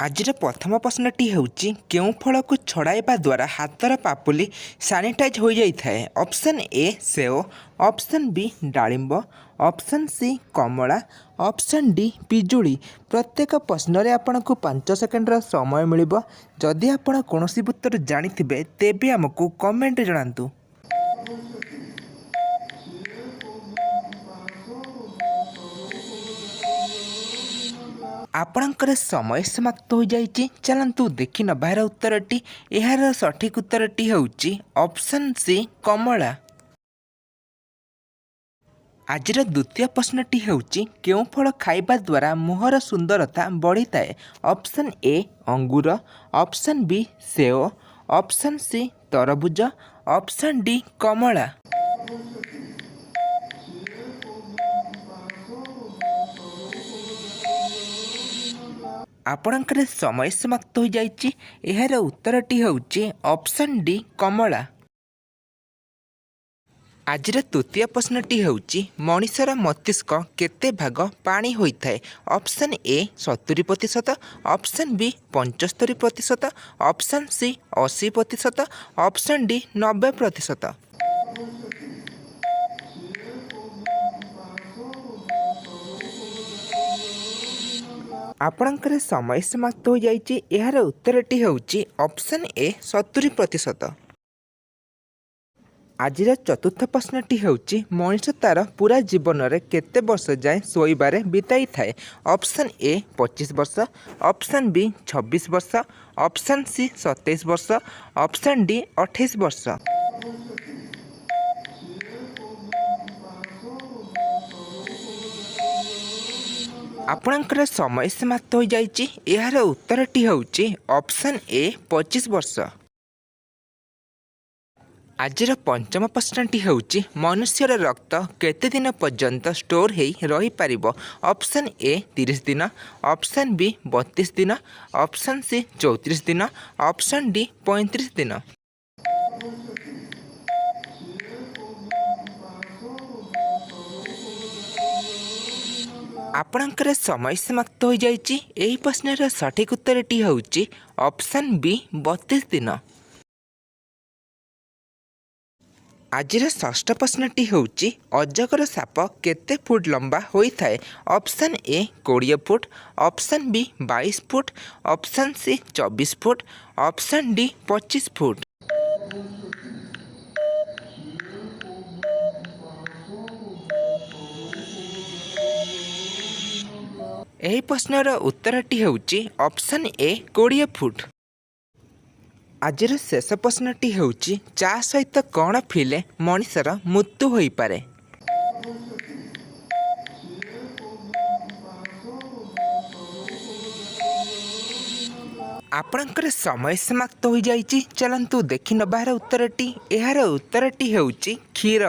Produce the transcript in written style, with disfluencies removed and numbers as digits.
आज प्रथम प्रश्नटी ହେଉଛି କେଉଁ ଫଳକୁ ଛଡ଼ାଇବା ଦ୍ୱାରା ହାତର ପାପୁଲି ସାନିଟାଇଜ୍ ହୋଇଯାଇଥାଏ। ଅପସନ୍ ଏ ସେଓ, ଅପସନ୍ ବି ଡାଳିମ୍ବ, ଅପସନ୍ ସି କମଳା, ଅପସନ୍ ଡି ପିଜୁଳି। ପ୍ରତ୍ୟେକ ପ୍ରଶ୍ନରେ ଆପଣଙ୍କୁ 5 ସେକେଣ୍ଡର ସମୟ ମିଳିବ। ଯଦି ଆପଣ କୌଣସି ଉତ୍ତର ଜାଣିଥିବେ ତେବେ ଆମକୁ କମେଣ୍ଟରେ ଜଣାନ୍ତୁ। ଆପଣଙ୍କର ସମୟ ସମାପ୍ତ ହୋଇଯାଇଛି। ଚାଲନ୍ତୁ ଦେଖି ନେବା ଏହାର ଉତ୍ତରଟି। ଏହାର ସଠିକ୍ ଉତ୍ତରଟି ହେଉଛି ଅପସନ୍ ସି କମଳା। ଆଜିର ଦ୍ୱିତୀୟ ପ୍ରଶ୍ନଟି ହେଉଛି କେଉଁ ଫଳ ଖାଇବା ଦ୍ୱାରା ମୁହଁର ସୁନ୍ଦରତା ବଢ଼ିଥାଏ। ଅପସନ୍ ଏ ଅଙ୍ଗୁର, ଅପସନ୍ ବି ସେଓ, ଅପସନ୍ ସି ତରଭୁଜ, ଅପସନ୍ ଡି କମଳା। ଆପଣଙ୍କର ସମୟ ସମାପ୍ତ ହୋଇଯାଇଛି। ଏହାର ଉତ୍ତରଟି ହେଉଛି ଅପସନ୍ ଡି କମଳା। ଆଜିର ତୃତୀୟ ପ୍ରଶ୍ନଟି ହେଉଛି ମଣିଷର ମସ୍ତିଷ୍କ କେତେ ଭାଗ ପାଣି ହୋଇଥାଏ। Option A 70%, option B 75%, option C 80%, option D 90%। ଆପଣଙ୍କର ସମୟ ସମାପ୍ତ ହୋଇଯାଇଛି। ଏହାର ଉତ୍ତରଟି ହେଉଛି ଅପସନ୍ ଏ 70%। ଆଜିର ଚତୁର୍ଥ ପ୍ରଶ୍ନଟି ହେଉଛି ମଣିଷ ତା'ର ପୁରା ଜୀବନରେ କେତେ ବର୍ଷ ଯାଏଁ ଶୋଇବାରେ ବିତାଇଥାଏ। ଅପସନ୍ ଏ 25 ବର୍ଷ, ଅପସନ୍ ବି 26 ବର୍ଷ, ଅପସନ୍ ସି 27 ବର୍ଷ, ଅପସନ୍ ଡି 28 ବର୍ଷ। ଆପଣଙ୍କର ସମୟ ସମାପ୍ତ ହୋଇଯାଇଛି। ଏହାର ଉତ୍ତରଟି ହେଉଛି ଅପସନ୍ ଏ 25 ବର୍ଷ। ଆଜିର ପଞ୍ଚମ ପ୍ରଶ୍ନଟି ହେଉଛି ମନୁଷ୍ୟର ରକ୍ତ କେତେ ଦିନ ପର୍ଯ୍ୟନ୍ତ ଷ୍ଟୋର୍ ହୋଇ ରହିପାରିବ। ଅପସନ୍ ଏ 30 ଦିନ, ଅପସନ୍ ବି 32 ଦିନ, ଅପସନ୍ ସି 34 ଦିନ, ଅପସନ୍ ଡି 35 ଦିନ। ଆପଣଙ୍କର ସମୟ ସମାପ୍ତ ହୋଇଯାଇଛି। ଏହି ପ୍ରଶ୍ନର ସଠିକ୍ ଉତ୍ତରଟି ହେଉଛି ଅପସନ୍ ବି 32 ଦିନ। ଆଜିର ଷଷ୍ଠ ପ୍ରଶ୍ନଟି ହେଉଛି ଅଜଗର ସାପ କେତେ ଫୁଟ ଲମ୍ବା ହୋଇଥାଏ। Option A 20 foot, option B 22 foot, option C 24 foot, option D 25 foot. ଏହି ପ୍ରଶ୍ନର ଉତ୍ତରଟି ହେଉଛି ଅପସନ୍ ଏ 20 ଫୁଟ। ଆଜିର ଶେଷ ପ୍ରଶ୍ନଟି ହେଉଛି ଚା ସହିତ କ'ଣ ପିଇଲେ ମଣିଷର ମୃତ୍ୟୁ ହୋଇପାରେ। ଆପଣଙ୍କର ସମୟ ସମାପ୍ତ ହୋଇଯାଇଛି। ଚାଲନ୍ତୁ ଦେଖି ନେବା ଏହାର ଉତ୍ତରଟି। ଏହାର ଉତ୍ତରଟି ହେଉଛି କ୍ଷୀର।